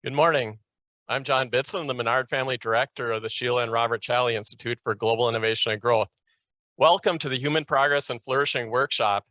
Good morning. I'm John Bitson, the Menard Family Director of the Sheila and Robert Challey Institute for Global Innovation and Growth. Welcome to the Human Progress and Flourishing workshop.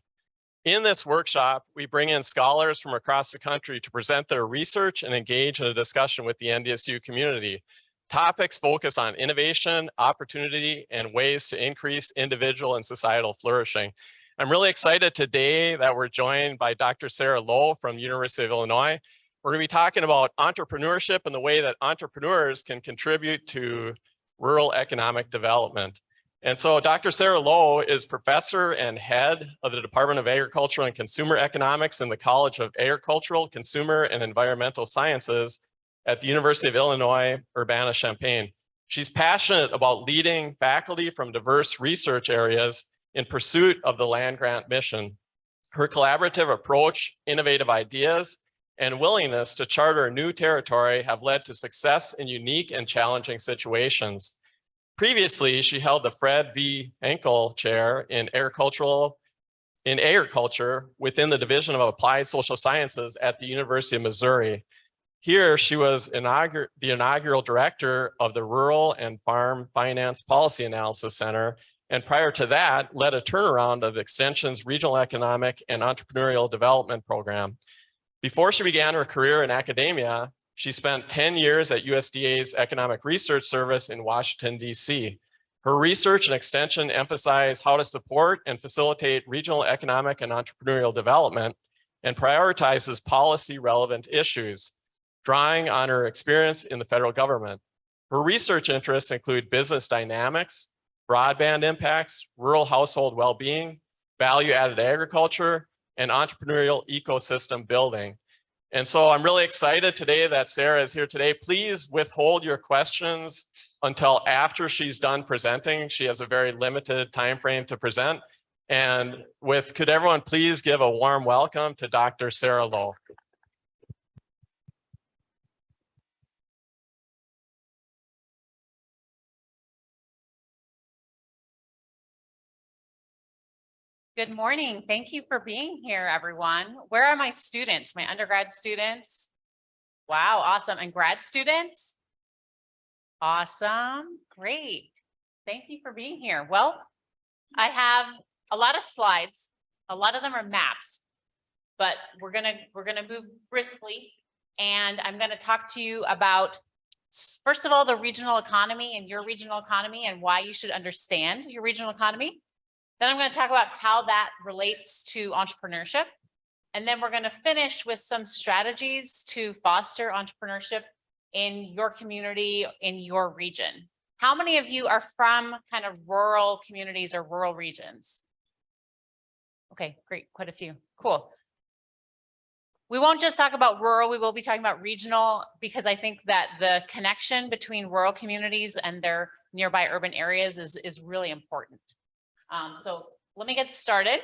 In this workshop, we bring in scholars from across the country to present their research and engage in a discussion with the NDSU community. Topics focus on innovation, opportunity, and ways to increase individual and societal flourishing. I'm really excited today that we're joined by Dr. Sarah Lowe from the University of Illinois. We're going to be talking about entrepreneurship and the way that entrepreneurs can contribute to rural economic development. And so Dr. Sarah Lowe is professor and head of the Department of Agricultural and Consumer Economics in the College of Agricultural, Consumer, and Environmental Sciences at the University of Illinois, Urbana-Champaign. She's passionate about leading faculty from diverse research areas in pursuit of the land-grant mission. Her collaborative approach, innovative ideas, and willingness to charter a new territory have led to success in unique and challenging situations. Previously, she held the Fred V. Henkel Chair in Agriculture within the Division of Applied Social Sciences at the University of Missouri. Here, she was the inaugural director of the Rural and Farm Finance Policy Analysis Center, and prior to that, led a turnaround of Extension's Regional Economic and Entrepreneurial Development Program. Before she began her career in academia, she spent 10 years at USDA's Economic Research Service in Washington, D.C. Her research and extension emphasize how to support and facilitate regional economic and entrepreneurial development and prioritizes policy relevant issues, drawing on her experience in the federal government. Her research interests include business dynamics, broadband impacts, rural household well-being, value-added agriculture, and entrepreneurial ecosystem building. And so I'm really excited today that Sarah is here today. Please withhold your questions until after she's done presenting. She has a very limited time frame to present. And could everyone please give a warm welcome to Dr. Sarah Lowe. Good morning. Thank you for being here, everyone. Where are my students, my undergrad students? Wow, awesome. And grad students? Awesome. Great. Thank you for being here. Well, I have a lot of slides. A lot of them are maps, but we're gonna move briskly. And I'm gonna talk to you about, first of all, the regional economy and your regional economy and why you should understand your regional economy. Then I'm going to talk about how that relates to entrepreneurship. And then we're going to finish with some strategies to foster entrepreneurship in your community, in your region. How many of you are from kind of rural communities or rural regions? Okay, great. Quite a few. Cool. We won't just talk about rural, we will be talking about regional, because I think that the connection between rural communities and their nearby urban areas is really important. So let me get started.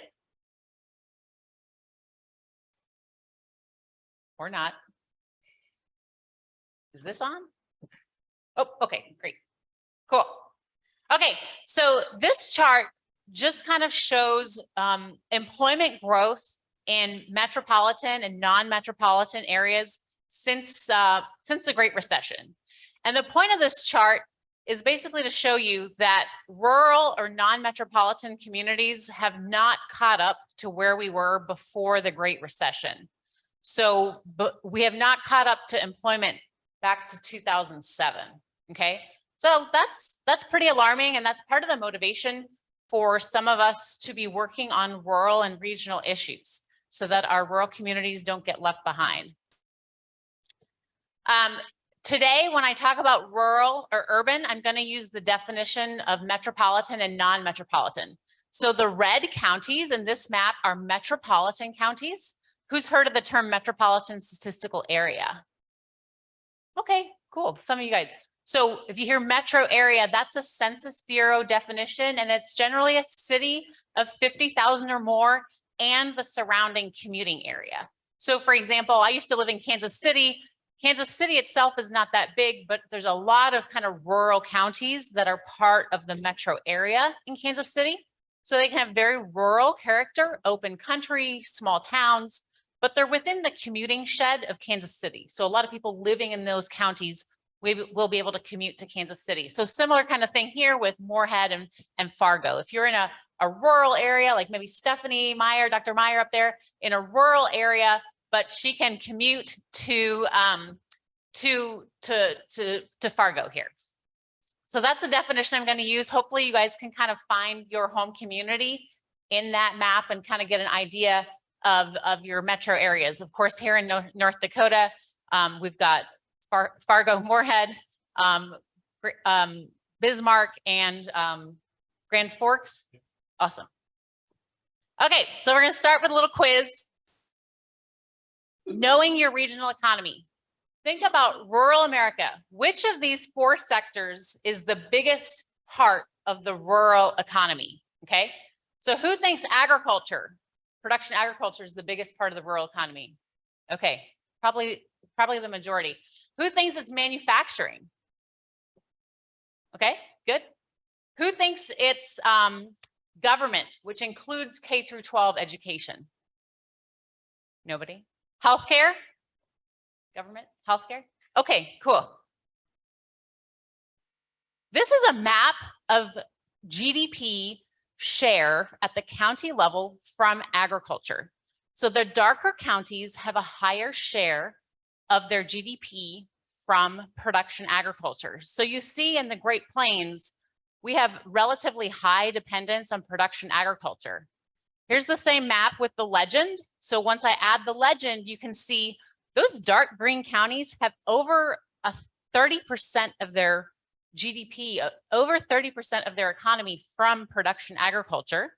Or not. Is this on? Oh, okay, great. Cool. Okay, so this chart just kind of shows employment growth in metropolitan and non-metropolitan areas since the Great Recession. And the point of this chart is basically to show you that rural or non-metropolitan communities have not caught up to where we were before the Great Recession. So we have not caught up to employment back to 2007, okay? So that's pretty alarming, and that's part of the motivation for some of us to be working on rural and regional issues so that our rural communities don't get left behind. Today, when I talk about rural or urban, I'm going to use the definition of metropolitan and non-metropolitan. So the red counties in this map are metropolitan counties. Who's heard of the term metropolitan statistical area? Okay, cool. Some of you guys. So if you hear metro area, that's a Census Bureau definition, and it's generally a city of 50,000 or more and the surrounding commuting area. So for example, I used to live in Kansas City. Kansas City itself is not that big, but there's a lot of kind of rural counties that are part of the metro area in Kansas City. So they can have very rural character, open country, small towns, but they're within the commuting shed of Kansas City. So a lot of people living in those counties will be able to commute to Kansas City. So similar kind of thing here with Moorhead and Fargo. If you're in a rural area, like maybe Stephanie Meyer, Dr. Meyer up there in a rural area, but she can commute to Fargo here. So that's the definition I'm going to use. Hopefully you guys can kind of find your home community in that map and kind of get an idea of your metro areas. Of course, here in North Dakota, we've got Fargo, Moorhead, Bismarck, and Grand Forks. Awesome. Okay, so we're going to start with a little quiz. Knowing your regional economy. Think about rural America. Which of these 4 sectors is the biggest part of the rural economy? Okay, so who thinks agriculture, production agriculture is the biggest part of the rural economy? Okay, probably the majority. Who thinks it's manufacturing? Okay, good. Who thinks it's government, which includes K through 12 education? Nobody? Healthcare? Government? Healthcare? Okay, cool. This is a map of GDP share at the county level from agriculture. So the darker counties have a higher share of their GDP from production agriculture. So you see in the Great Plains, we have relatively high dependence on production agriculture. Here's the same map with the legend. So once I add the legend, you can see those dark green counties have over 30% of their GDP, over 30% of their economy from production agriculture,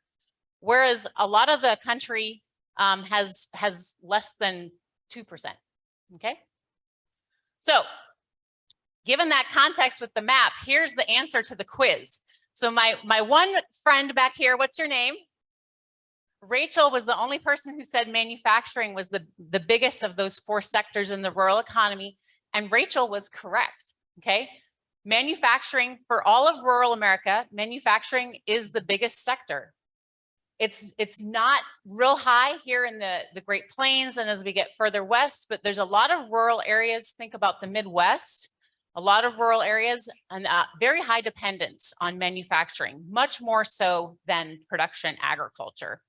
whereas a lot of the country has less than 2%. Okay, so given that context with the map, here's the answer to the quiz. So my one friend back here, what's your name? Rachel was the only person who said manufacturing was the biggest of those 4 sectors in the rural economy, and Rachel was correct. Okay, manufacturing for all of rural America, manufacturing is the biggest sector. It's not real high here in the Great Plains and as we get further west, but there's a lot of rural areas. Think about the Midwest, a lot of rural areas and very high dependence on manufacturing, much more so than production agriculture.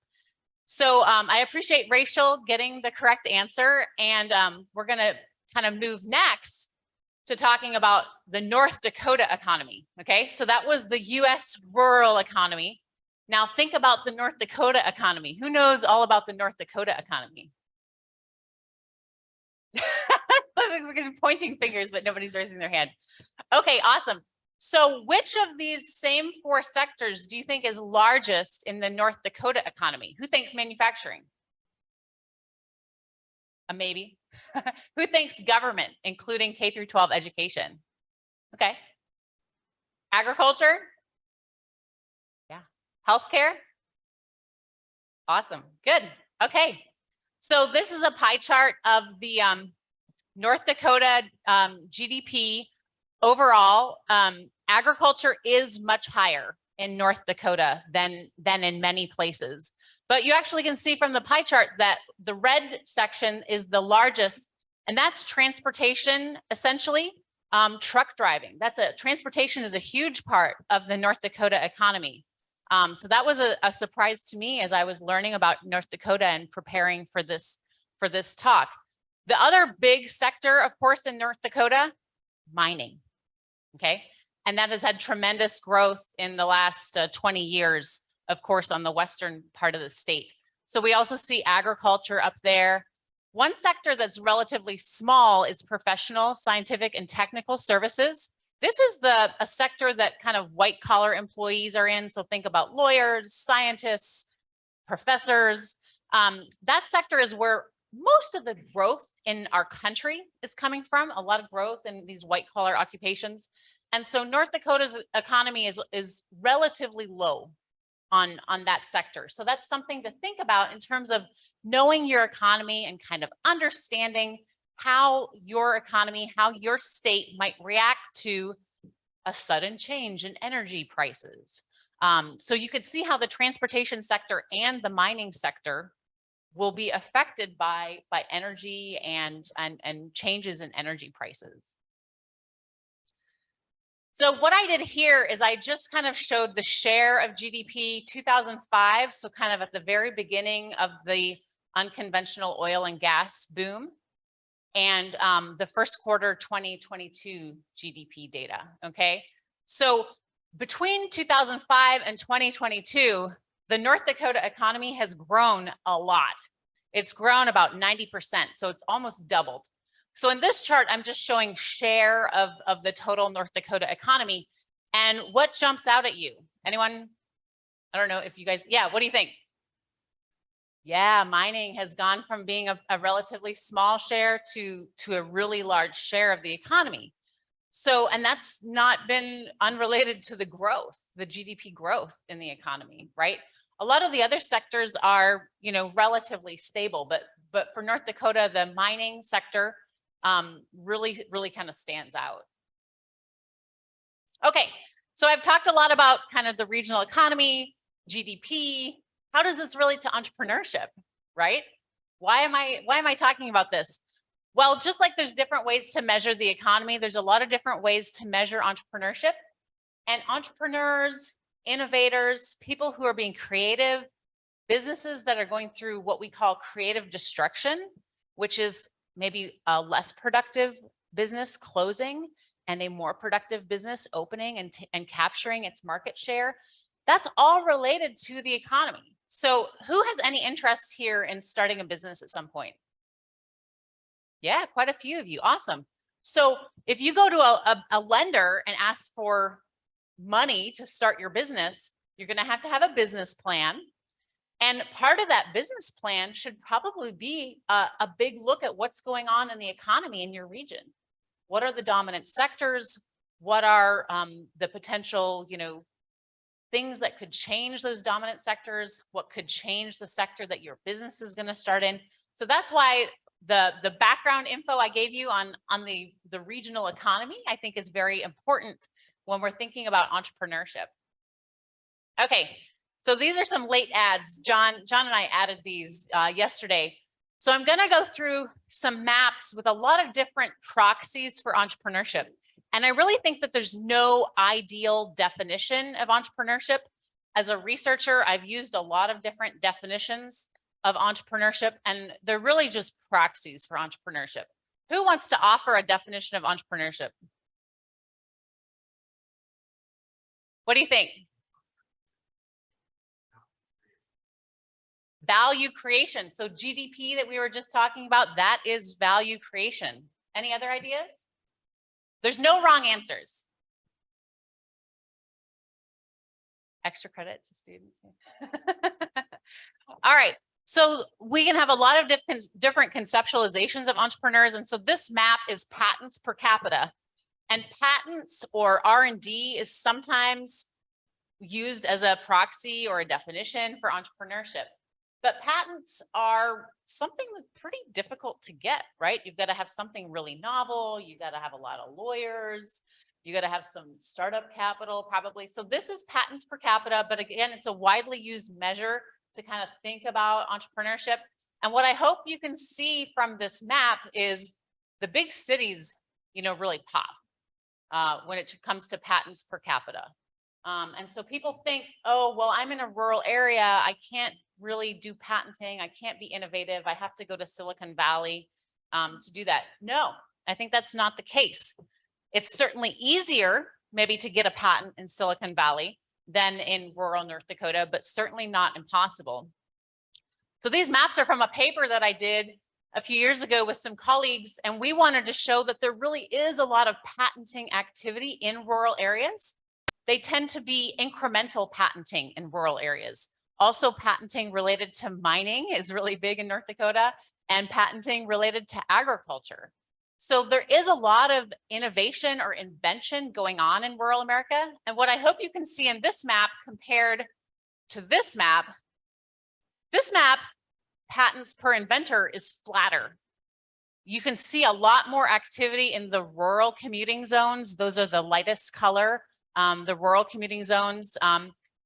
So I appreciate Rachel getting the correct answer, and we're gonna kind of move next to talking about the North Dakota economy. Okay, so that was the US rural economy. Now think about the North Dakota economy. Who knows all about the North Dakota economy? We're gonna be pointing fingers, but nobody's raising their hand. Okay, awesome. So which of these same 4 sectors do you think is largest in the North Dakota economy? Who thinks manufacturing? A maybe. Who thinks government, including K through 12 education? Okay. Agriculture? Yeah. Healthcare? Awesome. Good. Okay. So this is a pie chart of the North Dakota GDP overall. Agriculture is much higher in North Dakota than in many places. But you actually can see from the pie chart that the red section is the largest, and that's transportation, essentially, truck driving. Transportation is a huge part of the North Dakota economy. So that was a surprise to me as I was learning about North Dakota and preparing for this talk. The other big sector, of course, in North Dakota, mining. Okay, and that has had tremendous growth in the last 20 years. Of course, on the western part of the state. So we also see agriculture up there. One sector that's relatively small is professional, scientific, and technical services. This is a sector that kind of white collar employees are in. So think about lawyers, scientists, professors. That sector is where most of the growth in our country is coming from, a lot of growth in these white collar occupations. And so North Dakota's economy is relatively low on that sector. So that's something to think about in terms of knowing your economy and kind of understanding how your economy, how your state might react to a sudden change in energy prices. So you could see how the transportation sector and the mining sector will be affected by energy and changes in energy prices. So what I did here is I just kind of showed the share of GDP 2005, so kind of at the very beginning of the unconventional oil and gas boom, and the first quarter 2022 GDP data, okay? So between 2005 and 2022, the North Dakota economy has grown a lot. It's grown about 90%, so it's almost doubled. So in this chart, I'm just showing share of the total North Dakota economy. And what jumps out at you? Anyone? I don't know if you guys, yeah, what do you think? Yeah, mining has gone from being a relatively small share to a really large share of the economy. So, and that's not been unrelated to the growth, the GDP growth in the economy, right? A lot of the other sectors are, you know, relatively stable, but for North Dakota, the mining sector really kind of stands out. Okay, so I've talked a lot about kind of the regional economy, GDP. How does this relate to entrepreneurship, right? Why am I talking about this? Well, just like there's different ways to measure the economy, there's a lot of different ways to measure entrepreneurship. And entrepreneurs, innovators, people who are being creative, businesses that are going through what we call creative destruction, which is maybe a less productive business closing and a more productive business opening and capturing its market share. That's all related to the economy. So who has any interest here in starting a business at some point? Yeah, quite a few of you. Awesome. So if you go to a lender and ask for money to start your business, you're going to have a business plan. And part of that business plan should probably be a big look at what's going on in the economy in your region. What are the dominant sectors? What are the potential, you know, things that could change those dominant sectors? What could change the sector that your business is going to start in? So that's why the background info I gave you on the regional economy, I think is very important when we're thinking about entrepreneurship. Okay, so these are some late ads. John and I added these yesterday. So I'm going to go through some maps with a lot of different proxies for entrepreneurship. And I really think that there's no ideal definition of entrepreneurship. As a researcher, I've used a lot of different definitions of entrepreneurship, and they're really just proxies for entrepreneurship. Who wants to offer a definition of entrepreneurship? What do you think? Value creation. So GDP that we were just talking about, that is value creation. Any other ideas? There's no wrong answers. Extra credit to students. All right. So we can have a lot of different conceptualizations of entrepreneurs. And so this map is patents per capita. And patents or R&D is sometimes used as a proxy or a definition for entrepreneurship. But patents are something that's pretty difficult to get, right? You've got to have something really novel. You've got to have a lot of lawyers. You got to have some startup capital probably. So this is patents per capita, but again, it's a widely used measure to kind of think about entrepreneurship. And what I hope you can see from this map is the big cities, you know, really pop when it comes to patents per capita. And so people think, oh, well, I'm in a rural area. I can't really do patenting. I can't be innovative. I have to go to Silicon Valley to do that. No, I think that's not the case. It's certainly easier maybe to get a patent in Silicon Valley than in rural North Dakota, but certainly not impossible. So these maps are from a paper that I did a few years ago with some colleagues, and we wanted to show that there really is a lot of patenting activity in rural areas. They tend to be incremental patenting in rural areas. Also, patenting related to mining is really big in North Dakota, and patenting related to agriculture. So there is a lot of innovation or invention going on in rural America. And what I hope you can see in this map compared to this map, patents per inventor is flatter. You can see a lot more activity in the rural commuting zones. Those are the lightest color, the rural commuting zones.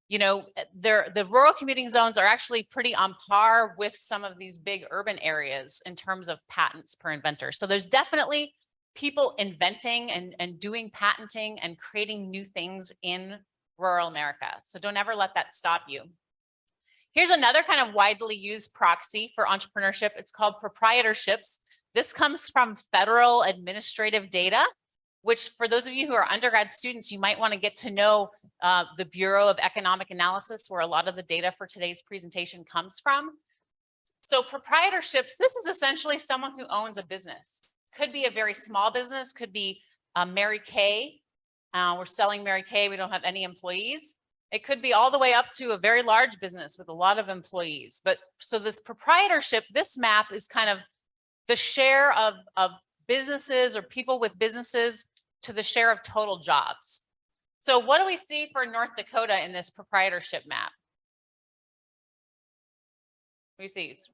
you know, the rural commuting zones are actually pretty on par with some of these big urban areas in terms of patents per inventor. So there's definitely people inventing and doing patenting and creating new things in rural America. So don't ever let that stop you. Here's another kind of widely used proxy for entrepreneurship. It's called proprietorships. This comes from federal administrative data, which for those of you who are undergrad students, you might want to get to know the Bureau of Economic Analysis, where a lot of the data for today's presentation comes from. So proprietorships, this is essentially someone who owns a business. Could be a very small business, could be Mary Kay. We're selling Mary Kay, we don't have any employees. It could be all the way up to a very large business with a lot of employees. But so this proprietorship, this map is kind of the share of businesses or people with businesses to the share of total jobs. So what do we see for North Dakota in this proprietorship map? We see it's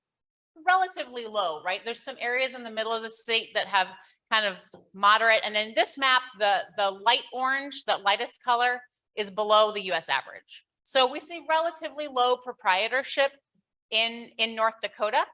relatively low, right? There's some areas in the middle of the state that have kind of moderate. And in this map, the light orange, the lightest color, is below the US average. So we see relatively low proprietorship in North Dakota.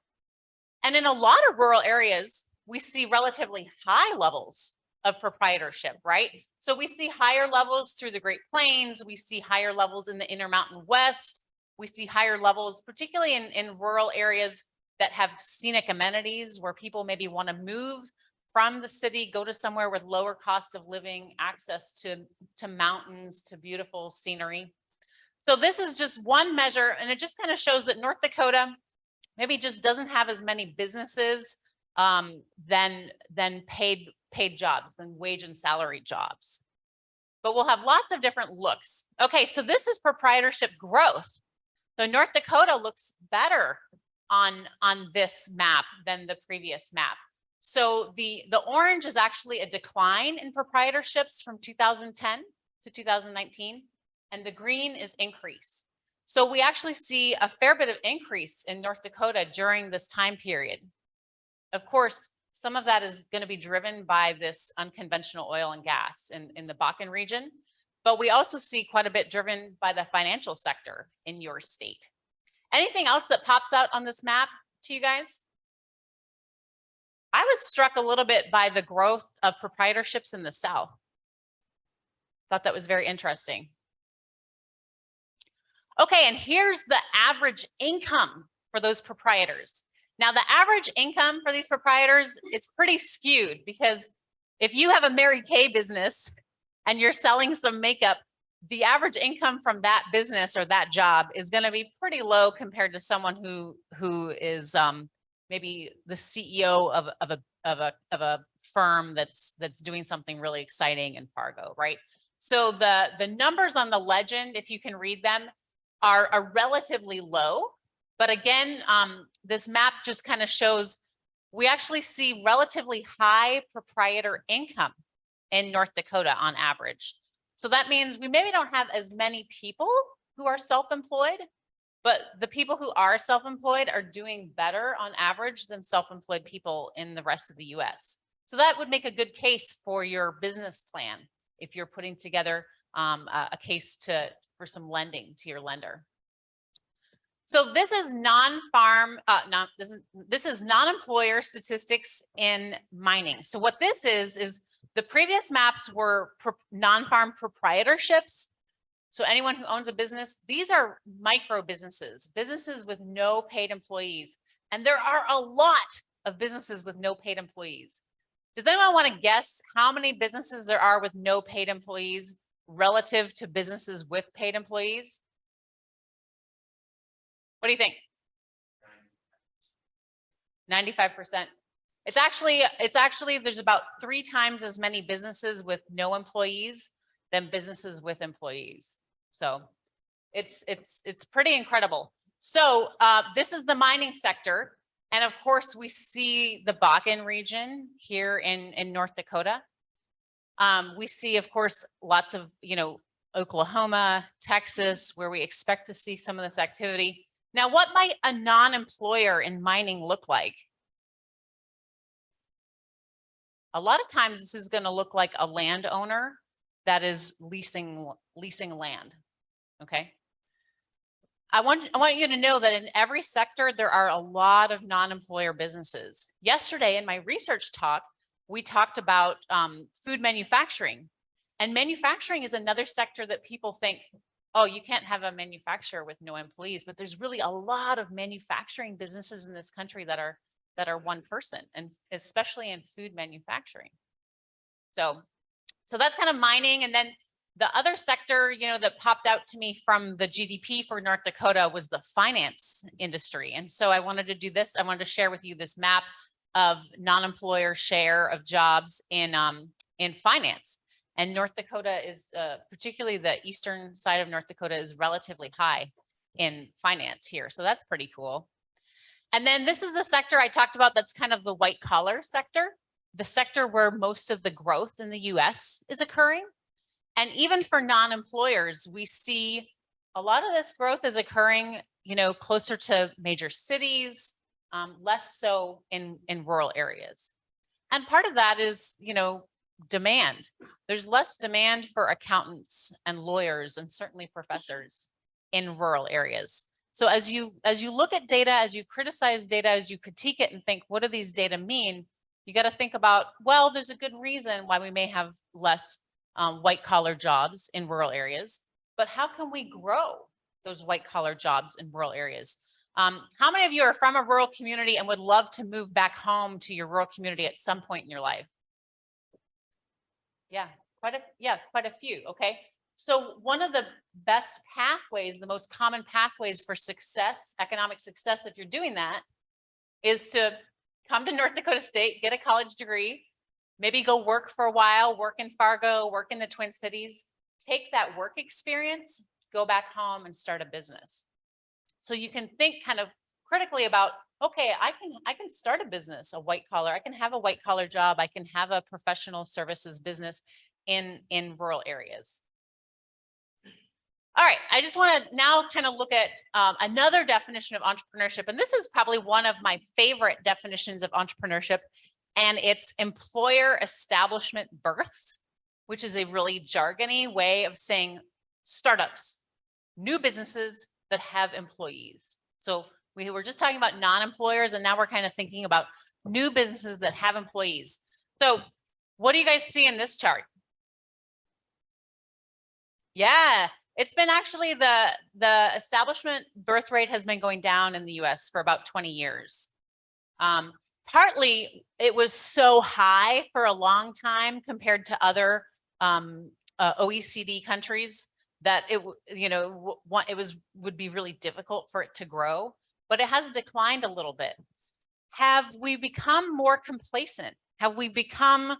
And in a lot of rural areas, we see relatively high levels of proprietorship, right? So we see higher levels through the Great Plains. We see higher levels in the Intermountain West. We see higher levels, particularly in rural areas that have scenic amenities where people maybe want to move from the city, go to somewhere with lower cost of living, access to mountains, to beautiful scenery. So this is just one measure, and it just kind of shows that North Dakota maybe just doesn't have as many businesses than paid jobs, than wage and salary jobs. But we'll have lots of different looks. Okay, so this is proprietorship growth. So North Dakota looks better on this map than the previous map. So the orange is actually a decline in proprietorships from 2010 to 2019, and the green is increase. So we actually see a fair bit of increase in North Dakota during this time period. Of course, some of that is going to be driven by this unconventional oil and gas in the Bakken region, but we also see quite a bit driven by the financial sector in your state. Anything else that pops out on this map to you guys? I was struck a little bit by the growth of proprietorships in the South. Thought that was very interesting. Okay, and here's the average income for those proprietors. Now, the average income for these proprietors is pretty skewed, because if you have a Mary Kay business and you're selling some makeup, the average income from that business or that job is going to be pretty low compared to someone who is maybe the CEO of a firm that's doing something really exciting in Fargo, right? So the numbers on the legend, if you can read them, are relatively low. But again, this map just kind of shows we actually see relatively high proprietor income in North Dakota on average. So that means we maybe don't have as many people who are self-employed, but the people who are self-employed are doing better on average than self-employed people in the rest of the US. So that would make a good case for your business plan if you're putting together a case for some lending to your lender. So this is this is non-employer statistics in mining. So what this is the previous maps were non-farm proprietorships. So anyone who owns a business, these are micro businesses, businesses with no paid employees. And there are a lot of businesses with no paid employees. Does anyone want to guess how many businesses there are with no paid employees relative to businesses with paid employees? What do you think? 95%. It's actually there's about 3 times as many businesses with no employees than businesses with employees. So it's pretty incredible. So this is the mining sector. And of course, we see the Bakken region here in North Dakota. We see, of course, lots of, Oklahoma, Texas, where we expect to see some of this activity. Now, what might a non-employer in mining look like? A lot of times this is going to look like a landowner that is leasing land. Okay. I want you to know that in every sector, there are a lot of non-employer businesses. Yesterday in my research talk, we talked about food manufacturing. And manufacturing is another sector that people think, oh, you can't have a manufacturer with no employees, but there's really a lot of manufacturing businesses in this country that are one person, and especially in food manufacturing. So that's kind of mining. And then the other sector, that popped out to me from the GDP for North Dakota was the finance industry. And so I wanted to do this. I wanted to share with you this map of non-employer share of jobs in finance. And North Dakota is, particularly the eastern side of North Dakota, is relatively high in finance here. So that's pretty cool. And then this is the sector I talked about that's kind of the white collar sector, the sector where most of the growth in the US is occurring. And even for non-employers, we see a lot of this growth is occurring, closer to major cities, less so in rural areas. And part of that is, demand. There's less demand for accountants and lawyers and certainly professors in rural areas. So as you look at data, as you criticize data, as you critique it and think, what do these data mean? You got to think about, well, there's a good reason why we may have less white collar jobs in rural areas, but how can we grow those white collar jobs in rural areas? How many of you are from a rural community and would love to move back home to your rural community at some point in your life? Yeah, quite a few. Okay. So one of the best pathways, the most common pathways for success, economic success, if you're doing that, is to come to North Dakota State, get a college degree, maybe go work for a while, work in Fargo, work in the Twin Cities, take that work experience, go back home and start a business. So you can think kind of critically about, okay, I can start a business, a white collar, I can have a white collar job, I can have a professional services business in rural areas. All right, I just want to now kind of look at another definition of entrepreneurship. And this is probably one of my favorite definitions of entrepreneurship. And it's employer establishment births, which is a really jargony way of saying startups, new businesses that have employees. So we were just talking about non-employers, and now we're kind of thinking about new businesses that have employees. So what do you guys see in this chart? Yeah, it's been actually the establishment birth rate has been going down in the US for about 20 years. Partly it was so high for a long time compared to other OECD countries that it would be really difficult for it to grow, but it has declined a little bit. Have we become more complacent? Have we become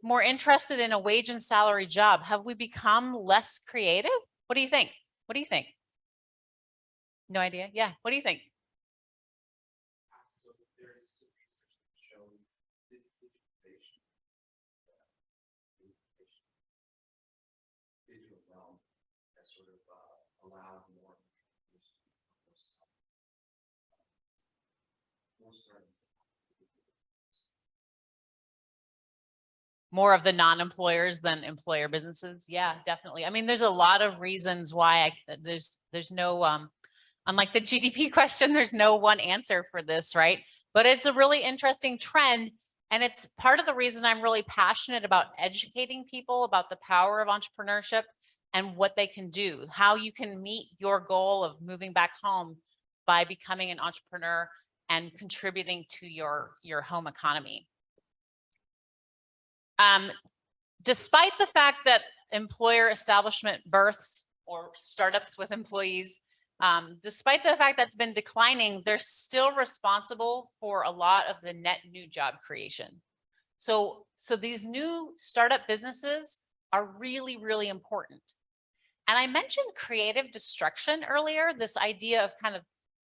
more interested in a wage and salary job? Have we become less creative? What do you think? What do you think? No idea. Yeah. What do you think? More of the non-employers than employer businesses. Yeah, definitely. I mean, there's a lot of reasons why there's no, unlike the GDP question, there's no one answer for this, right? But it's a really interesting trend. And it's part of the reason I'm really passionate about educating people about the power of entrepreneurship and what they can do, how you can meet your goal of moving back home by becoming an entrepreneur and contributing to your home economy. Despite the fact that employer establishment births or startups with employees, despite the fact that's been declining, they're still responsible for a lot of the net new job creation. So these new startup businesses are really, really important. And I mentioned creative destruction earlier, this idea of kind of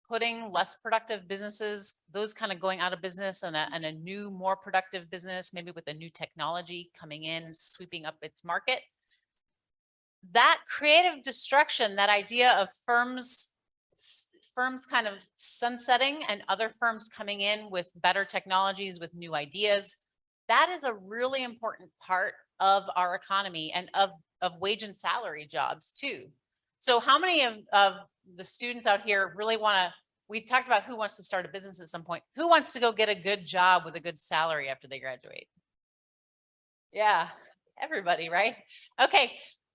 putting less productive businesses, those kind of going out of business, and a new, more productive business, maybe with a new technology coming in, sweeping up its market. That creative destruction, that idea of firms kind of sunsetting and other firms coming in with better technologies, with new ideas, that is a really important part of our economy and of wage and salary jobs too. So how many of the students out here really want to, we talked about who wants to start a business at some point. Who wants to go get a good job with a good salary after they graduate? Yeah, everybody, right? Okay,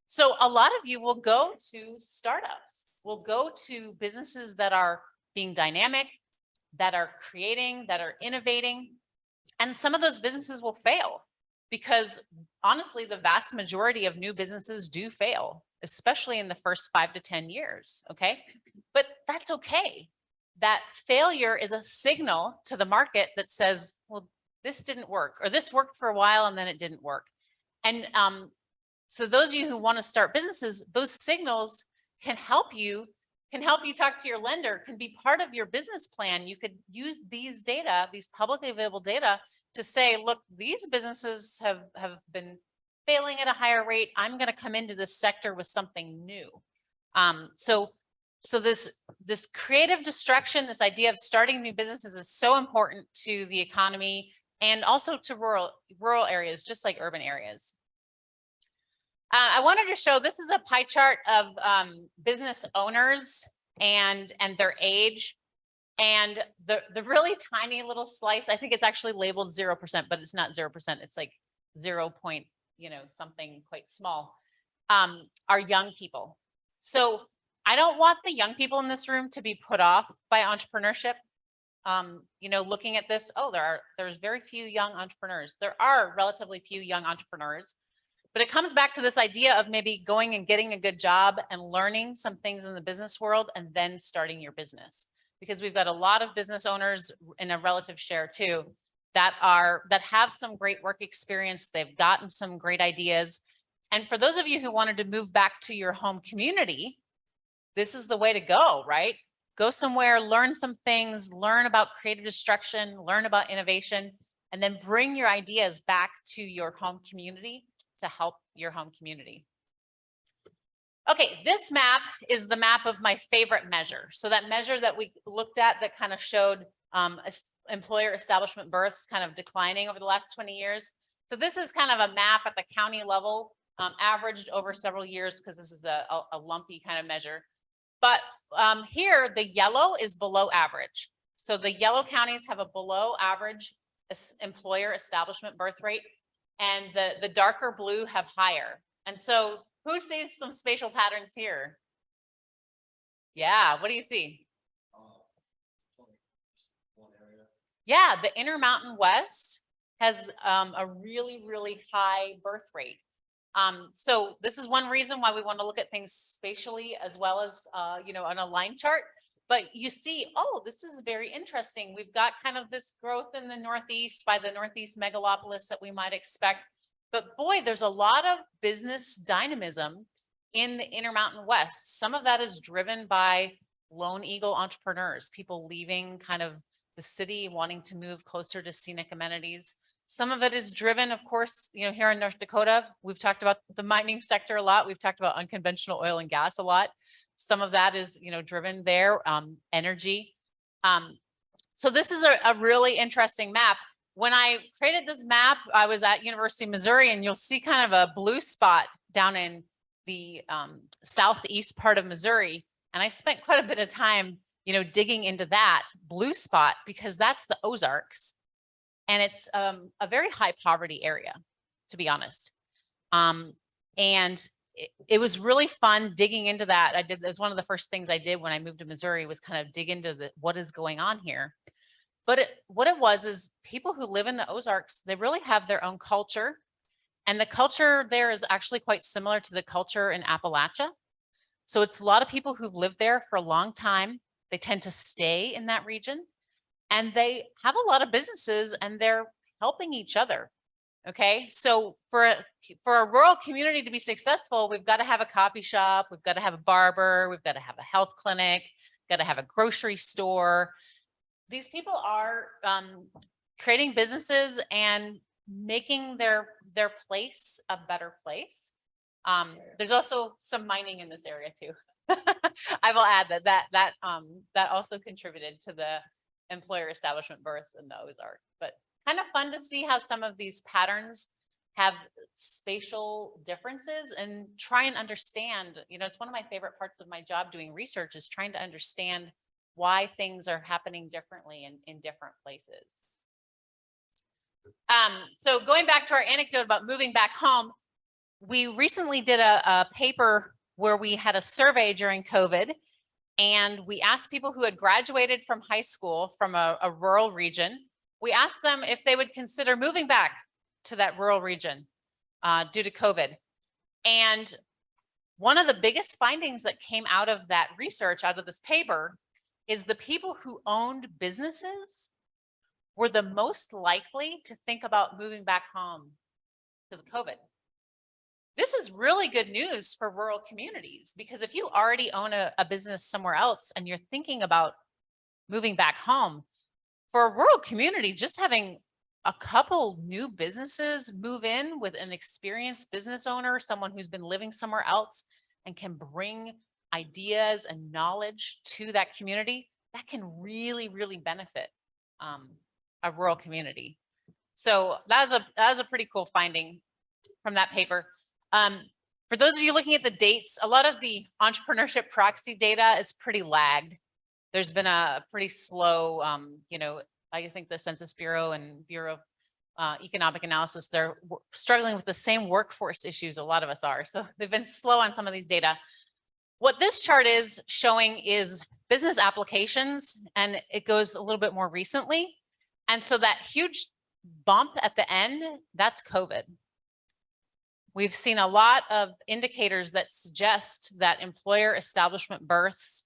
so a lot of you will go to startups, will go to businesses that are being dynamic, that are creating, that are innovating. And some of those businesses will fail because honestly, the vast majority of new businesses do fail, especially in the first 5 to 10 years. Okay, but that's okay. That failure is a signal to the market that says, well, this didn't work, or this worked for a while and then it didn't work. And so those of you who want to start businesses, those signals can help you talk to your lender, can be part of your business plan. You could use these data, these publicly available data, to say, look, these businesses have been failing at a higher rate. I'm going to come into this sector with something new. So this creative destruction, this idea of starting new businesses is so important to the economy and also to rural areas, just like urban areas. I wanted to show, this is a pie chart of business owners and their age. And the really tiny little slice, I think it's actually labeled 0%, but it's not 0%. It's like 0 point, something quite small, are young people. So I don't want the young people in this room to be put off by entrepreneurship. Looking at this, there's very few young entrepreneurs. There are relatively few young entrepreneurs. But it comes back to this idea of maybe going and getting a good job and learning some things in the business world and then starting your business. Because we've got a lot of business owners in a relative share too, that have some great work experience. They've gotten some great ideas. And for those of you who wanted to move back to your home community, this is the way to go, right? Go somewhere, learn some things, learn about creative destruction, learn about innovation, and then bring your ideas back to your home community to help your home community. Okay, this map is the map of my favorite measure. So that measure that we looked at that kind of showed employer establishment births kind of declining over the last 20 years. So this is kind of a map at the county level, averaged over several years, because this is a lumpy kind of measure. But here, the yellow is below average. So the yellow counties have a below average employer establishment birth rate, and the darker blue have higher. And so who sees some spatial patterns here? Yeah, what do you see? Yeah, the Intermountain West has a really, really high birth rate. So this is one reason why we want to look at things spatially as well as, on a line chart. But you see, this is very interesting. We've got kind of this growth in the Northeast by the Northeast megalopolis that we might expect. But boy, there's a lot of business dynamism in the Intermountain West. Some of that is driven by lone eagle entrepreneurs, people leaving kind of the city, wanting to move closer to scenic amenities. Some of it is driven, of course, here in North Dakota, we've talked about the mining sector a lot. We've talked about unconventional oil and gas a lot. Some of that is, driven there, energy. So this is a really interesting map. When I created this map, I was at University of Missouri, and you'll see kind of a blue spot down in the southeast part of Missouri. And I spent quite a bit of time, digging into that blue spot, because that's the Ozarks. And it's a very high poverty area, to be honest. And it was really fun digging into that. It was one of the first things I did when I moved to Missouri, was kind of dig into what is going on here. But what it was is people who live in the Ozarks, they really have their own culture. And the culture there is actually quite similar to the culture in Appalachia. So it's a lot of people who've lived there for a long time. They tend to stay in that region. And they have a lot of businesses, and they're helping each other. Okay, so for a rural community to be successful, we've got to have a coffee shop, we've got to have a barber, we've got to have a health clinic, got to have a grocery store. These people are creating businesses and making their place a better place. There's also some mining in this area too. I will add that also contributed to the employer establishment birth in the Ozark. But kind of fun to see how some of these patterns have spatial differences and try and understand, it's one of my favorite parts of my job doing research is trying to understand why things are happening differently in different places. So going back to our anecdote about moving back home, we recently did a paper where we had a survey during COVID, and we asked people who had graduated from high school from a rural region, we asked them if they would consider moving back to that rural region due to COVID. And one of the biggest findings that came out of that research, out of this paper, is the people who owned businesses were the most likely to think about moving back home because of COVID. This is really good news for rural communities, because if you already own a business somewhere else and you're thinking about moving back home, for a rural community, just having a couple new businesses move in with an experienced business owner, someone who's been living somewhere else and can bring ideas and knowledge to that community, that can really, really benefit a rural community. So that was a pretty cool finding from that paper. For those of you looking at the dates, a lot of the entrepreneurship proxy data is pretty lagged. There's been a pretty slow, I think the Census Bureau and Bureau of Economic Analysis, they're struggling with the same workforce issues a lot of us are. So they've been slow on some of these data. What this chart is showing is business applications, and it goes a little bit more recently. And so that huge bump at the end, that's COVID. We've seen a lot of indicators that suggest that employer establishment births,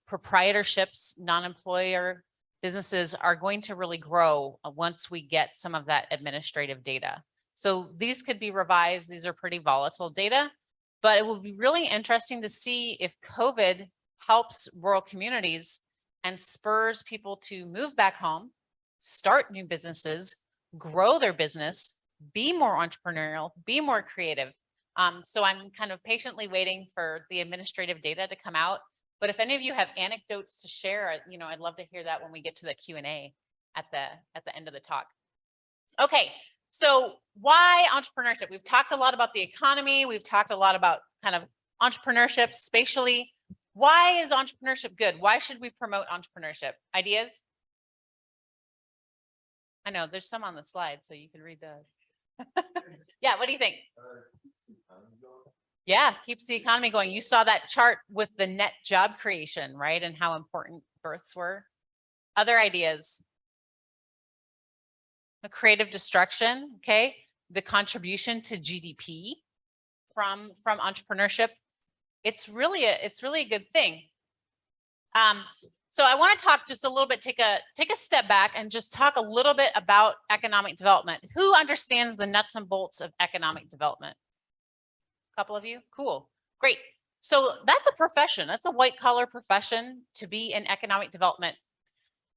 proprietorships, non-employer businesses are going to really grow once we get some of that administrative data. So these could be revised. These are pretty volatile data, but it will be really interesting to see if COVID helps rural communities and spurs people to move back home, start new businesses, grow their business, be more entrepreneurial, be more creative. So I'm kind of patiently waiting for the administrative data to come out. But if any of you have anecdotes to share, I'd love to hear that when we get to the Q&A at the end of the talk. Okay, so why entrepreneurship? We've talked a lot about the economy. We've talked a lot about kind of entrepreneurship spatially. Why is entrepreneurship good? Why should we promote entrepreneurship? Ideas? I know there's some on the slide, so you can read those. Yeah, what do you think? Yeah, keeps the economy going. You saw that chart with the net job creation, right? And how important births were. Other ideas? The creative destruction, okay? The contribution to GDP from entrepreneurship. It's really a good thing. So I want to talk just a little bit, take a step back and just talk a little bit about economic development. Who understands the nuts and bolts of economic development? A couple of you? Cool, great. So that's a profession. That's a white collar profession to be in economic development.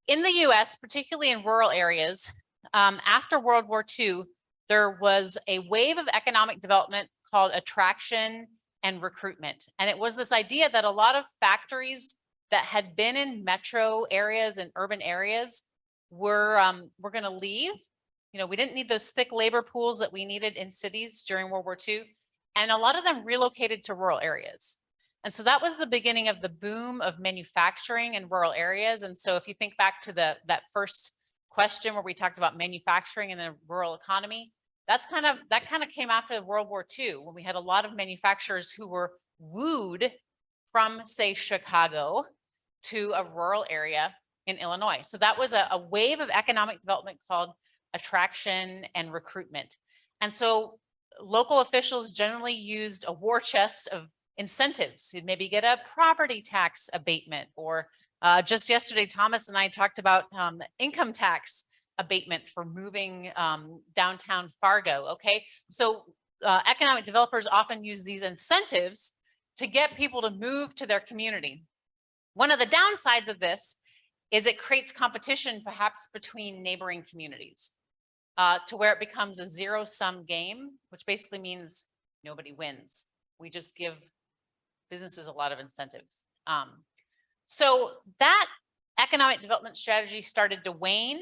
In the US, particularly in rural areas, after World War II, there was a wave of economic development called attraction and recruitment. And it was this idea that a lot of factories that had been in metro areas and urban areas were going to leave. We didn't need those thick labor pools that we needed in cities during World War II. And a lot of them relocated to rural areas. And so that was the beginning of the boom of manufacturing in rural areas. And so if you think back to that first question where we talked about manufacturing in the rural economy, that kind of came after World War II, when we had a lot of manufacturers who were wooed from, say, Chicago to a rural area in Illinois. So that was a wave of economic development called attraction and recruitment. And so local officials generally used a war chest of incentives. You'd maybe get a property tax abatement, or just yesterday, Thomas and I talked about income tax abatement for moving downtown Fargo, okay? So economic developers often use these incentives to get people to move to their community. One of the downsides of this is it creates competition perhaps between neighboring communities to where it becomes a zero-sum game, which basically means nobody wins. We just give businesses a lot of incentives. So that economic development strategy started to wane.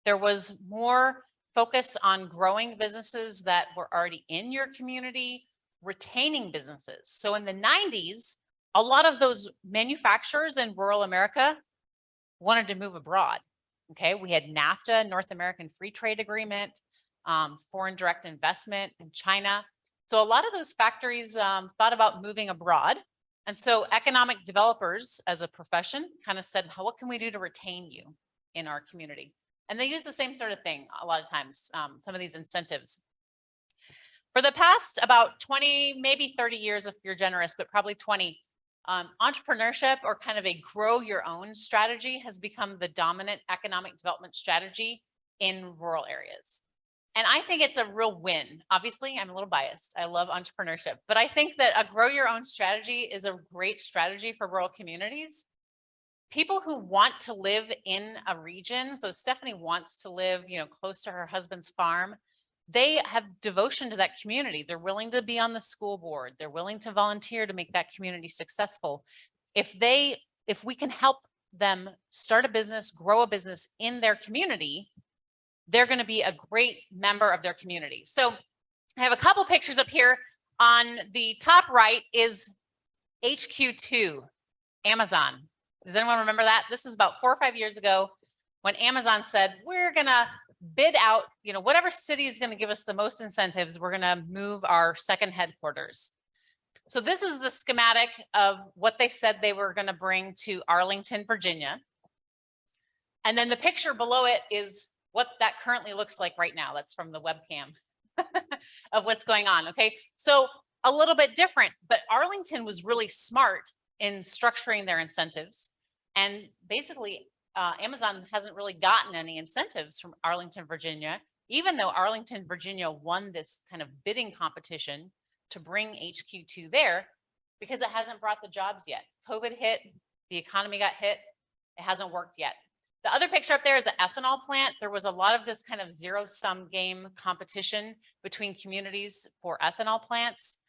There was more focus on growing businesses that were already in your community, retaining businesses. So in the 90s, a lot of those manufacturers in rural America wanted to move abroad. Okay, we had NAFTA, North American Free Trade Agreement, foreign direct investment in China. So a lot of those factories thought about moving abroad. And so economic developers as a profession kind of said, what can we do to retain you in our community? And they use the same sort of thing a lot of times, some of these incentives. For the past about 20, maybe 30 years, if you're generous, but probably 20, entrepreneurship, or kind of a grow your own strategy, has become the dominant economic development strategy in rural areas. And I think it's a real win. Obviously, I'm a little biased. I love entrepreneurship, but I think that a grow your own strategy is a great strategy for rural communities. People who want to live in a region, so Stephanie wants to live, close to her husband's farm, they have devotion to that community. They're willing to be on the school board. They're willing to volunteer to make that community successful. If we can help them start a business, grow a business in their community, they're going to be a great member of their community. So I have a couple pictures up here. On the top right is HQ2, Amazon. Does anyone remember that? This is about 4 or 5 years ago when Amazon said, we're going to bid out, whatever city is going to give us the most incentives, we're going to move our second headquarters. So this is the schematic of what they said they were going to bring to Arlington, Virginia. And then the picture below it is what that currently looks like right now. That's from the webcam of what's going on. Okay, so a little bit different, but Arlington was really smart in structuring their incentives. And basically, Amazon hasn't really gotten any incentives from Arlington, Virginia, even though Arlington, Virginia won this kind of bidding competition to bring HQ2 there, because it hasn't brought the jobs yet. COVID hit, the economy got hit, it hasn't worked yet. The other picture up there is the ethanol plant. There was a lot of this kind of zero-sum game competition between communities for ethanol plants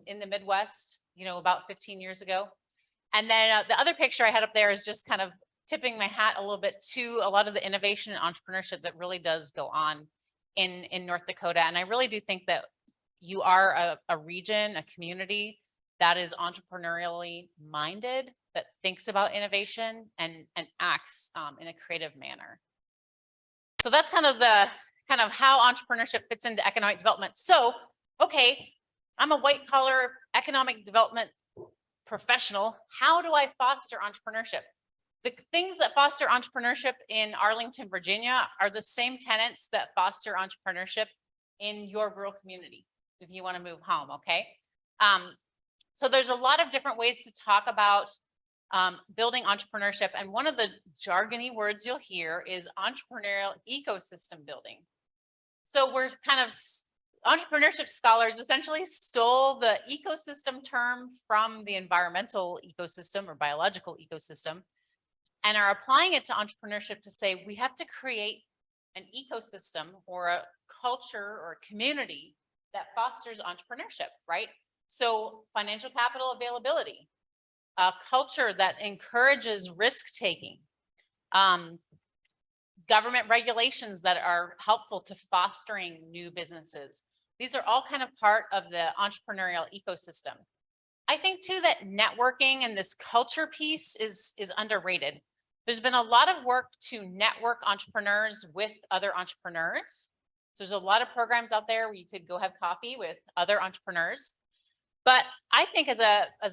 in the Midwest, about 15 years ago. And then the other picture I had up there is just kind of tipping my hat a little bit to a lot of the innovation and entrepreneurship that really does go on in North Dakota. And I really do think that you are a region, a community that is entrepreneurially minded, that thinks about innovation and acts in a creative manner. So that's kind of how entrepreneurship fits into economic development. So, okay, I'm a white collar economic development professional. How do I foster entrepreneurship? The things that foster entrepreneurship in Arlington, Virginia are the same tenets that foster entrepreneurship in your rural community if you want to move home, okay? So there's a lot of different ways to talk about building entrepreneurship. And one of the jargony words you'll hear is entrepreneurial ecosystem building. So we're kind of, entrepreneurship scholars essentially stole the ecosystem term from the environmental ecosystem or biological ecosystem and are applying it to entrepreneurship to say we have to create an ecosystem or a culture or a community that fosters entrepreneurship, right? So financial capital availability, a culture that encourages risk taking, government regulations that are helpful to fostering new businesses. These are all kind of part of the entrepreneurial ecosystem. I think too that networking and this culture piece is underrated. There's been a lot of work to network entrepreneurs with other entrepreneurs. So there's a lot of programs out there where you could go have coffee with other entrepreneurs. But I think as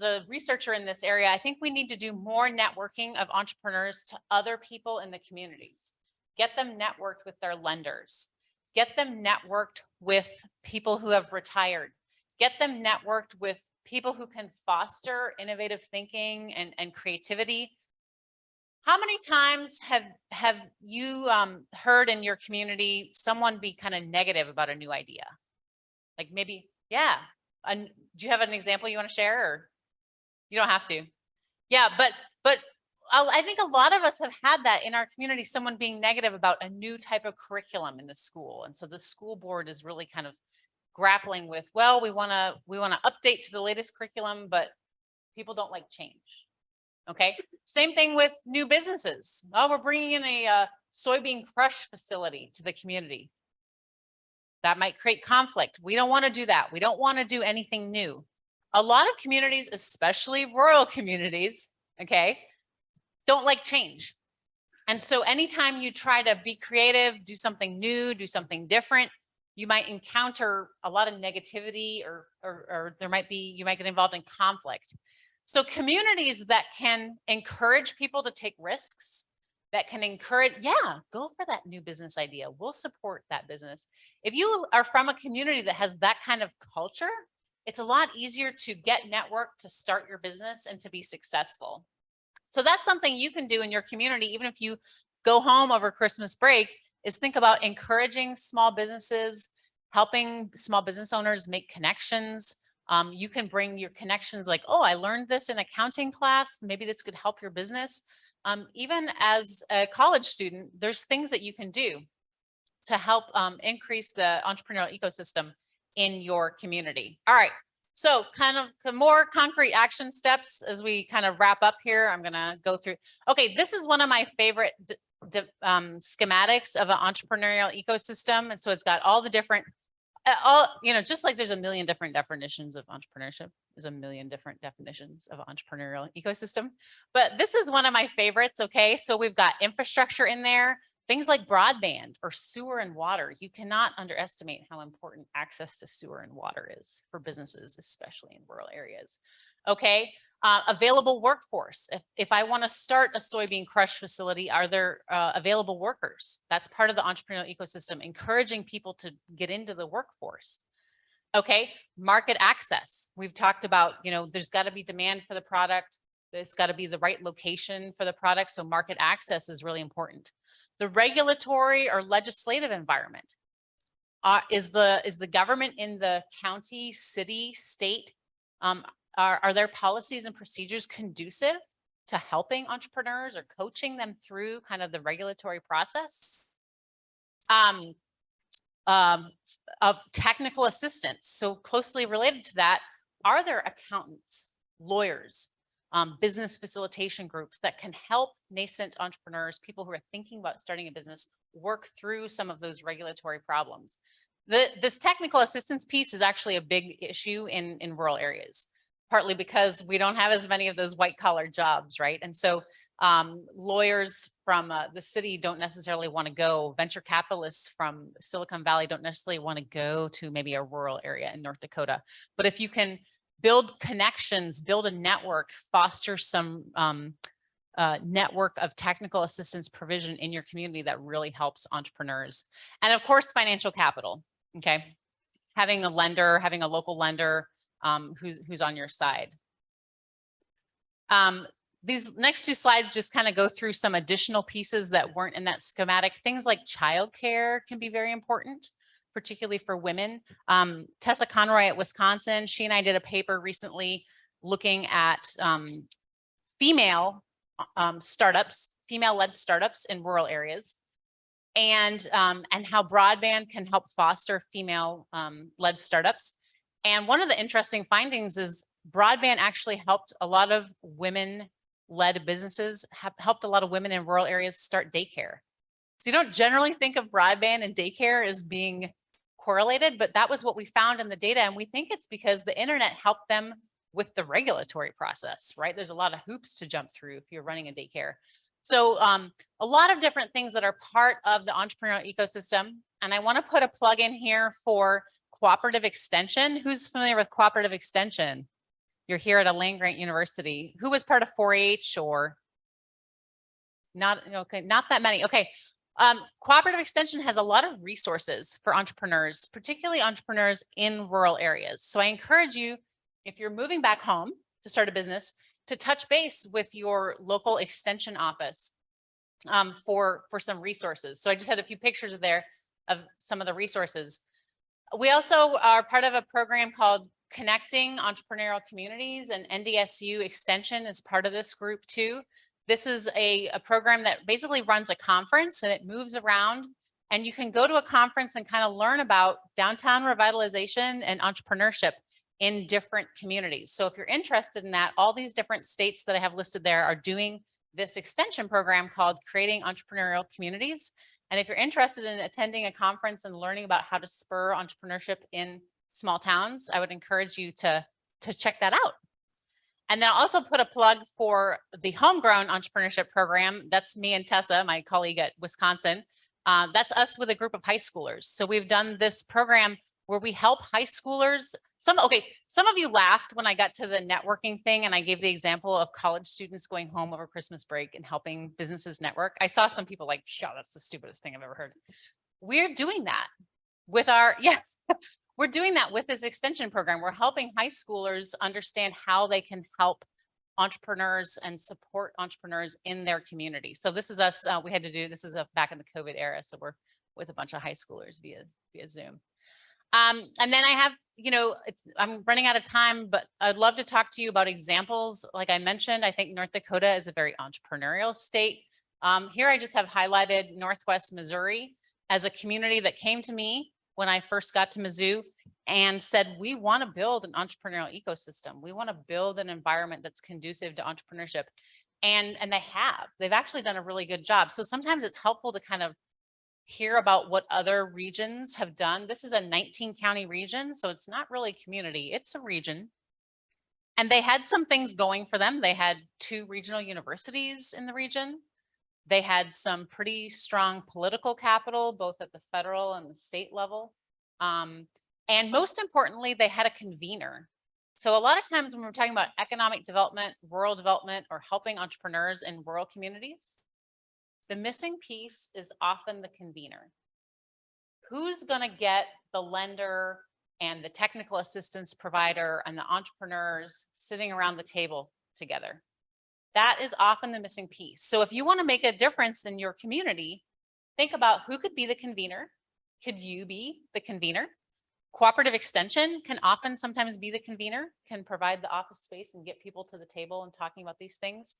a researcher in this area, I think we need to do more networking of entrepreneurs to other people in the communities. Get them networked with their lenders. Get them networked with people who have retired. Get them networked with people who can foster innovative thinking and creativity. How many times have you heard in your community someone be kind of negative about a new idea? Like maybe, yeah. Do you have an example you want to share, or you don't have to? Yeah, but I think a lot of us have had that in our community, someone being negative about a new type of curriculum in the school. And so the school board is really kind of grappling with, well, we want to update to the latest curriculum, but people don't like change. Okay, same thing with new businesses. Oh, we're bringing in a soybean crush facility to the community. That might create conflict. We don't want to do that. We don't want to do anything new. A lot of communities, especially rural communities, okay, don't like change. And so anytime you try to be creative, do something new, do something different, you might encounter a lot of negativity or you might get involved in conflict. So communities that can encourage people to take risks, that can encourage, yeah, go for that new business idea. We'll support that business. If you are from a community that has that kind of culture, it's a lot easier to get networked, to start your business and to be successful. So that's something you can do in your community, even if you go home over Christmas break, is think about encouraging small businesses, helping small business owners make connections. You can bring your connections like, oh, I learned this in accounting class. Maybe this could help your business. Even as a college student, there's things that you can do to help increase the entrepreneurial ecosystem in your community. All right. So kind of the more concrete action steps as we kind of wrap up here, I'm going to go through. Okay, this is one of my favorite schematics of an entrepreneurial ecosystem. And so it's got all the different, just like there's a million different definitions of entrepreneurship, there's a million different definitions of entrepreneurial ecosystem. But this is one of my favorites. Okay, so we've got infrastructure in there. Things like broadband or sewer and water. You cannot underestimate how important access to sewer and water is for businesses, especially in rural areas. Okay, available workforce. If I want to start a soybean crush facility, are there available workers? That's part of the entrepreneurial ecosystem, encouraging people to get into the workforce. Okay, market access. We've talked about, there's got to be demand for the product. There's got to be the right location for the product. So market access is really important. The regulatory or legislative environment. Is the government in the county, city, state, are there policies and procedures conducive to helping entrepreneurs or coaching them through kind of the regulatory process? Of technical assistance. So closely related to that, are there accountants, lawyers, business facilitation groups that can help nascent entrepreneurs, people who are thinking about starting a business, work through some of those regulatory problems? This technical assistance piece is actually a big issue in rural areas, partly because we don't have as many of those white collar jobs, right? And so lawyers from the city don't necessarily want to go, venture capitalists from Silicon Valley don't necessarily want to go to maybe a rural area in North Dakota. But if you can build connections, build a network, foster some network of technical assistance provision in your community, that really helps entrepreneurs. And of course, financial capital, okay? Having a lender, having a local lender who's on your side. These next two slides just kind of go through some additional pieces that weren't in that schematic. Things like childcare can be very important, particularly for women. Tessa Conroy at Wisconsin, she and I did a paper recently looking at female startups, female-led startups in rural areas, and how broadband can help foster female-led startups. And one of the interesting findings is broadband actually helped a lot of women-led businesses, helped a lot of women in rural areas start daycare. So you don't generally think of broadband and daycare as being correlated, but that was what we found in the data. And we think it's because the internet helped them with the regulatory process, right? There's a lot of hoops to jump through if you're running a daycare. So a lot of different things that are part of the entrepreneurial ecosystem. And I want to put a plug in here for cooperative extension. Who's familiar with cooperative extension? You're here at a land-grant university. Who was part of 4-H or not? Okay, not that many. Okay. Cooperative extension has a lot of resources for entrepreneurs, particularly entrepreneurs in rural areas. So I encourage you, if you're moving back home to start a business, to touch base with your local extension office for some resources. So I just had a few pictures there of some of the resources. We also are part of a program called Connecting Entrepreneurial Communities, and NDSU Extension is part of this group too. This is a program that basically runs a conference and it moves around, and you can go to a conference and kind of learn about downtown revitalization and entrepreneurship in different communities. So if you're interested in that, all these different states that I have listed there are doing this extension program called Creating Entrepreneurial Communities. And if you're interested in attending a conference and learning about how to spur entrepreneurship in small towns, I would encourage you to check that out. And then I'll also put a plug for the Homegrown Entrepreneurship Program. That's me and Tessa, my colleague at Wisconsin. That's us with a group of high schoolers. So we've done this program where we help high schoolers. Some of you laughed when I got to the networking thing and I gave the example of college students going home over Christmas break and helping businesses network. I saw some people like, "Shut, that's the stupidest thing I've ever heard." We're doing that with our, we're doing that with this extension program. We're helping high schoolers understand how they can help entrepreneurs and support entrepreneurs in their community. So this is us. We had to do this is back in the COVID era. So we're with a bunch of high schoolers via Zoom. And then I have, I'm running out of time, but I'd love to talk to you about examples. Like I mentioned, I think North Dakota is a very entrepreneurial state. Here I just have highlighted Northwest Missouri as a community that came to me when I first got to Mizzou and said, we want to build an entrepreneurial ecosystem. We want to build an environment that's conducive to entrepreneurship. And they've actually done a really good job. So sometimes it's helpful to kind of hear about what other regions have done. This is a 19 county region, so it's not really community, it's a region. And they had some things going for them. They had 2 regional universities in the region. They had some pretty strong political capital, both at the federal and the state level. And most importantly, they had a convener. So a lot of times when we're talking about economic development, rural development, or helping entrepreneurs in rural communities, the missing piece is often the convener. Who's going to get the lender and the technical assistance provider and the entrepreneurs sitting around the table together? That is often the missing piece. So if you want to make a difference in your community, think about who could be the convener. Could you be the convener? Cooperative extension can often sometimes be the convener, can provide the office space and get people to the table and talking about these things.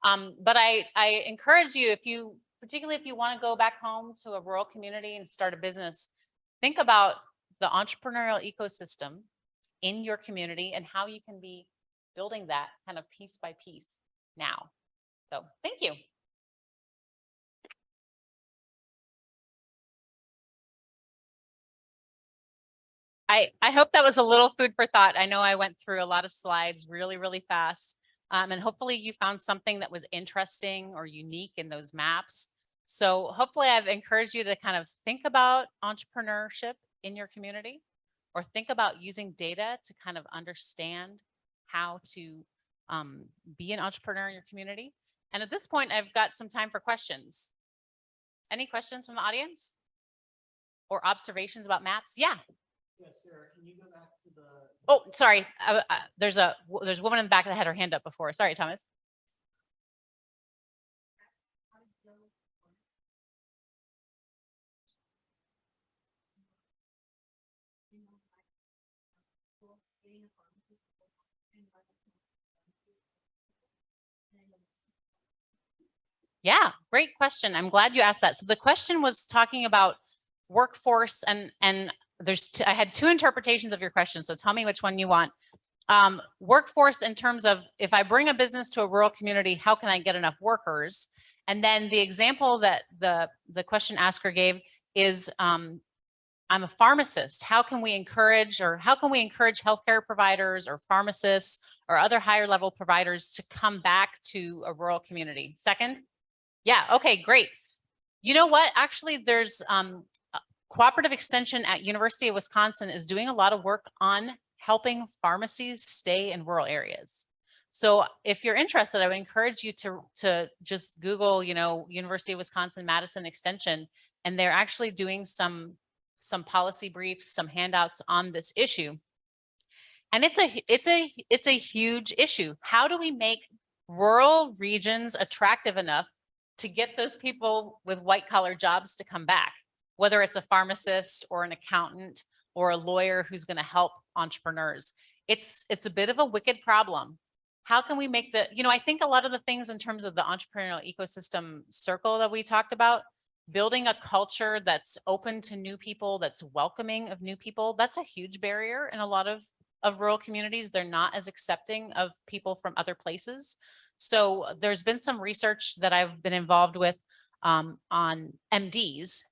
But I encourage you, particularly if you want to go back home to a rural community and start a business, think about the entrepreneurial ecosystem in your community and how you can be building that kind of piece by piece now. So thank you. I hope that was a little food for thought. I know I went through a lot of slides really, really fast. And hopefully you found something that was interesting or unique in those maps. So hopefully I've encouraged you to kind of think about entrepreneurship in your community, or think about using data to kind of understand how to be an entrepreneur in your community. And at this point, I've got some time for questions. Any questions from the audience or observations about maps? Yeah. Yes, sir. Can you go back to the? Oh, sorry. There's a woman in the back that had her hand up before. Sorry, Thomas. Yeah, great question. I'm glad you asked that. So the question was talking about workforce and I had 2 interpretations of your question. So tell me which one you want. Workforce in terms of, if I bring a business to a rural community, how can I get enough workers? And then the example that the question asker gave is, I'm a pharmacist. How can we encourage healthcare providers or pharmacists or other higher level providers to come back to a rural community? Second? Yeah, okay, great. You know what? Actually, there's Cooperative Extension at University of Wisconsin is doing a lot of work on helping pharmacies stay in rural areas. So if you're interested, I would encourage you to just Google, University of Wisconsin Madison Extension, and they're actually doing some policy briefs, some handouts on this issue. And it's a huge issue. How do we make rural regions attractive enough to get those people with white collar jobs to come back? Whether it's a pharmacist or an accountant or a lawyer who's going to help entrepreneurs. It's a bit of a wicked problem. How can we make I think a lot of the things in terms of the entrepreneurial ecosystem circle that we talked about, building a culture that's open to new people, that's welcoming of new people, that's a huge barrier in a lot of rural communities. They're not as accepting of people from other places. So there's been some research that I've been involved with on MDs.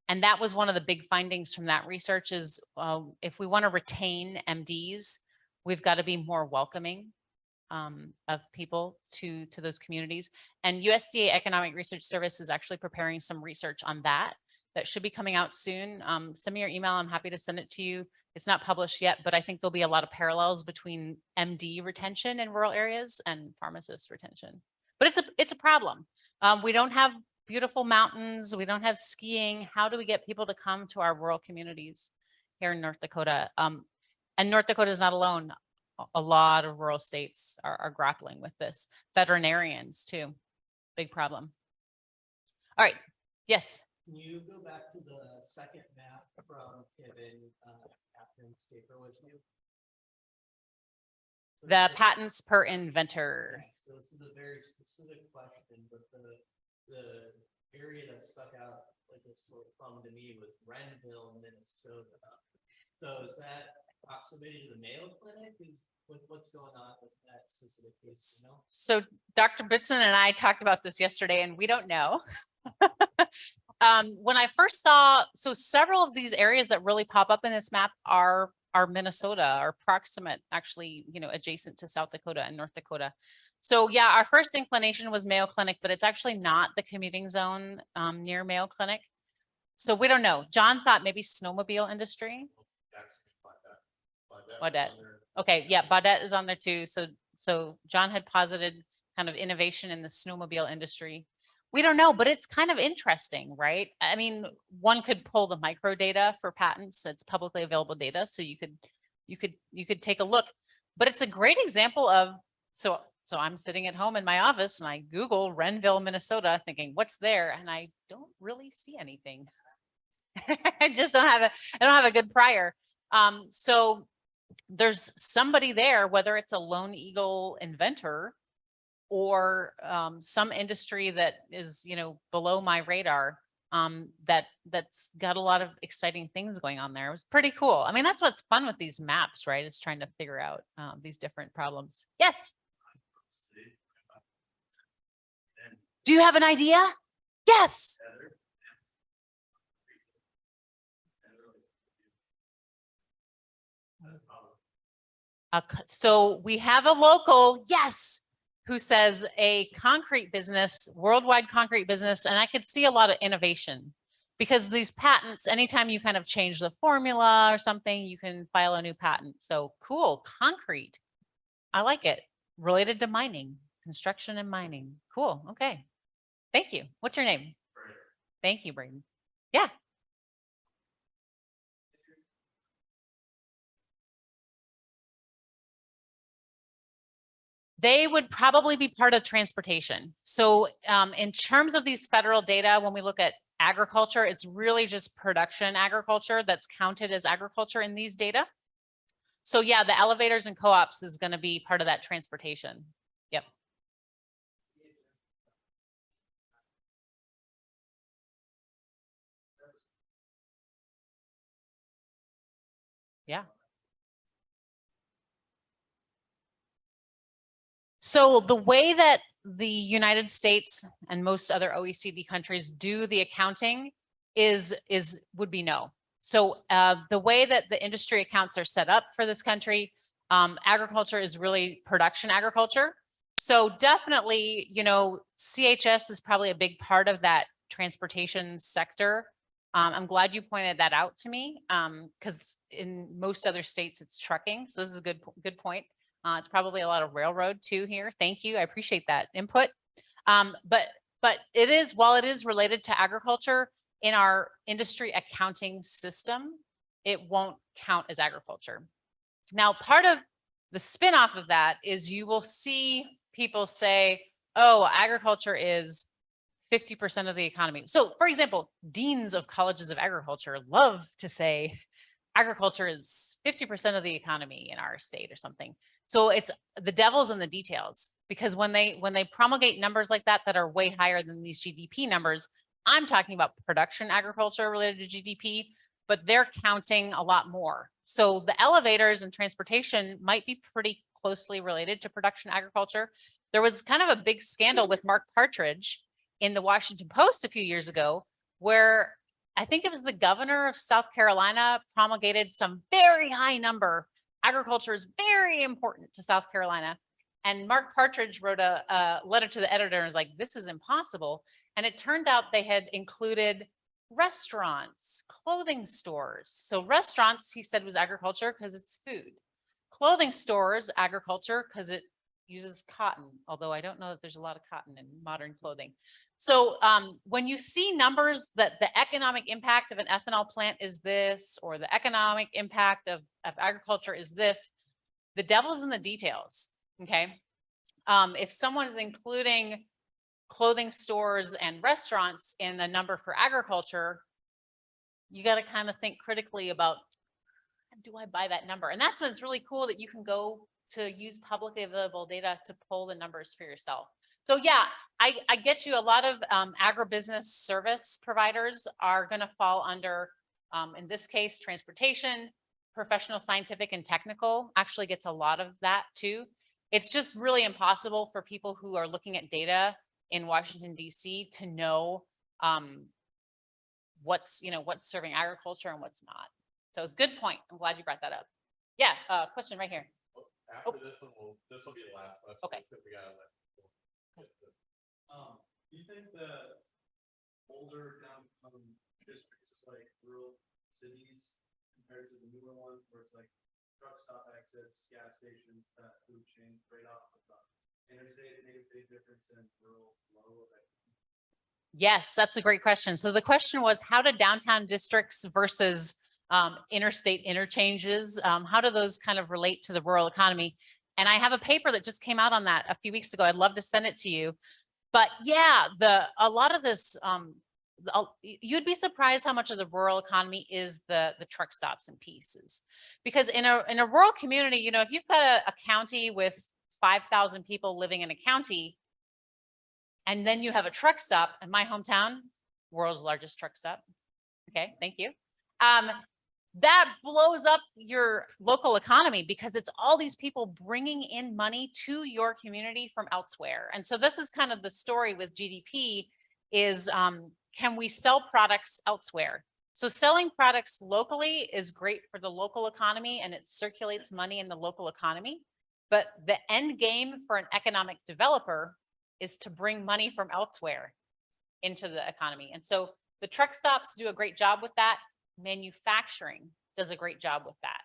And that was one of the big findings from that research is if we want to retain MDs, we've got to be more welcoming of people to those communities. And USDA Economic Research Service is actually preparing some research on that should be coming out soon. Send me your email. I'm happy to send it to you. It's not published yet, but I think there'll be a lot of parallels between MD retention in rural areas and pharmacist retention. But it's a problem. We don't have beautiful mountains. We don't have skiing. How do we get people to come to our rural communities here in North Dakota? And North Dakota is not alone. A lot of rural states are grappling with this. Veterinarians too, big problem. All right, yes. Can you go back to the second map from Tim and Catherine's paper with you? So The this- patents per inventor. So this is a very specific question, but the area that stuck out like a sore thumb to me was Renville, Minnesota. So is that proximity to the Mayo Clinic? What's going on with that specific case? You know? So Dr. Bitson and I talked about this yesterday, and we don't know. When I first saw, so several of these areas that really pop up in this map are Minnesota, are proximate, actually, you know, adjacent to South Dakota and North Dakota. So yeah, our first inclination was Mayo Clinic, but it's actually not the commuting zone near Mayo Clinic. So we don't know. John thought maybe snowmobile industry. Baudette. Okay, yeah, Baudette is on there too. So John had posited kind of innovation in the snowmobile industry. We don't know, but it's kind of interesting, right? I mean, one could pull the micro data for patents. That's publicly available data, so you could take a look. But it's a great example of so I'm sitting at home in my office and I Google Renville, Minnesota, thinking what's there, and I don't really see anything. I just don't have a good prior. So there's somebody there, whether it's a Lone Eagle inventor or some industry that is, you know, below my radar, that's got a lot of exciting things going on there. It was pretty cool. I mean, that's what's fun with these maps, right? Is trying to figure out these different problems. Yes. Do you have an idea? Yes. So we have a local, yes, who says a concrete business, worldwide concrete business, and I could see a lot of innovation because these patents, anytime you kind of change the formula or something, you can file a new patent. So cool, concrete. I like it. Related to mining, construction and mining. Cool, okay. Thank you. What's your name? Braden. Thank you, Braden. Yeah. They would probably be part of transportation. So in terms of these federal data, when we look at agriculture, it's really just production agriculture that's counted as agriculture in these data. So yeah, the elevators and co-ops is going to be part of that transportation. Yep. Yeah. So the way that the United States and most other OECD countries do the accounting would be no. So the way that the industry accounts are set up for this country, agriculture is really production agriculture. So definitely, you know, CHS is probably a big part of that transportation sector. I'm glad you pointed that out to me because in most other states it's trucking. So this is a good point. It's probably a lot of railroad too here. Thank you. I appreciate that input. But it is, while it is related to agriculture, in our industry accounting system, it won't count as agriculture. Now, part of the spin-off of that is you will see people say, oh, agriculture is 50% of the economy. So for example, deans of colleges of agriculture love to say agriculture is 50% of the economy in our state or something. So it's the devil's in the details, because when they promulgate numbers like that are way higher than these GDP numbers, I'm talking about production agriculture related to GDP, but they're counting a lot more. So the elevators and transportation might be pretty closely related to production agriculture. There was kind of a big scandal with Mark Partridge in the Washington Post a few years ago, where I think it was the governor of South Carolina promulgated some very high number. Agriculture is very important to South Carolina. And Mark Partridge wrote a letter to the editor and was like, this is impossible. And it turned out they had included restaurants, clothing stores. So restaurants, he said, was agriculture because it's food. Clothing stores, agriculture, because it uses cotton, although I don't know that there's a lot of cotton in modern clothing. So when you see numbers that the economic impact of an ethanol plant is this, or the economic impact of agriculture is this, the devil's in the details, okay? If someone is including clothing stores and restaurants in the number for agriculture, you got to kind of think critically about, do I buy that number? And that's when it's really cool that you can go to use publicly available data to pull the numbers for yourself. So yeah, I get you. A lot of agribusiness service providers are going to fall under, in this case, transportation, professional, scientific, and technical actually gets a lot of that too. It's just really impossible for people who are looking at data in Washington, D.C. to know what's serving agriculture and what's not. So good point. I'm glad you brought that up. Yeah, question right here. After this one, this will be the last question. Okay. We got Do you think the older downtown districts is like rural cities compared to the newer ones where it's like truck stop exits, gas stations, fast food chains right off the interstate made a big difference in rural low? Yes, that's a great question. So the question was, how do downtown districts versus interstate interchanges, how do those kind of relate to the rural economy? And I have a paper that just came out on that a few weeks ago. I'd love to send it to you. But yeah, a lot of this, you'd be surprised how much of the rural economy is the truck stops and pieces. Because in a rural community, you know, if you've got a county with 5,000 people living in a county, and then you have a truck stop in my hometown, world's largest truck stop. Okay, thank you. That blows up your local economy because it's all these people bringing in money to your community from elsewhere. And so this is kind of the story with GDP is, can we sell products elsewhere? So selling products locally is great for the local economy and it circulates money in the local economy. But the end game for an economic developer is to bring money from elsewhere into the economy. And so the truck stops do a great job with that. Manufacturing does a great job with that.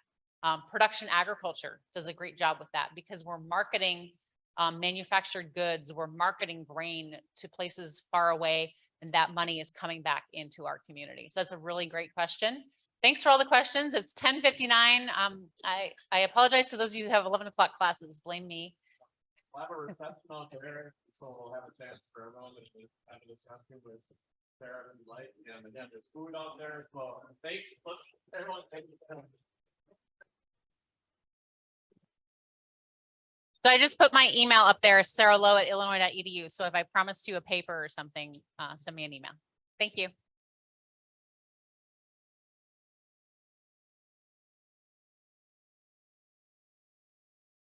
Production agriculture does a great job with that because we're marketing manufactured goods, we're marketing grain to places far away, and that money is coming back into our community. So that's a really great question. Thanks for all the questions. It's 10:59. I apologize to those of you who have 11 o'clock classes. Blame me. We'll have a reception out there, so we'll have a chance for everyone to have a discussion with Sarah and Light. And again, there's food out there as well. Thanks, everyone. Thank you. So I just put my email up there, sarahlowe@illinois.edu. So if I promised you a paper or something, send me an email. Thank you.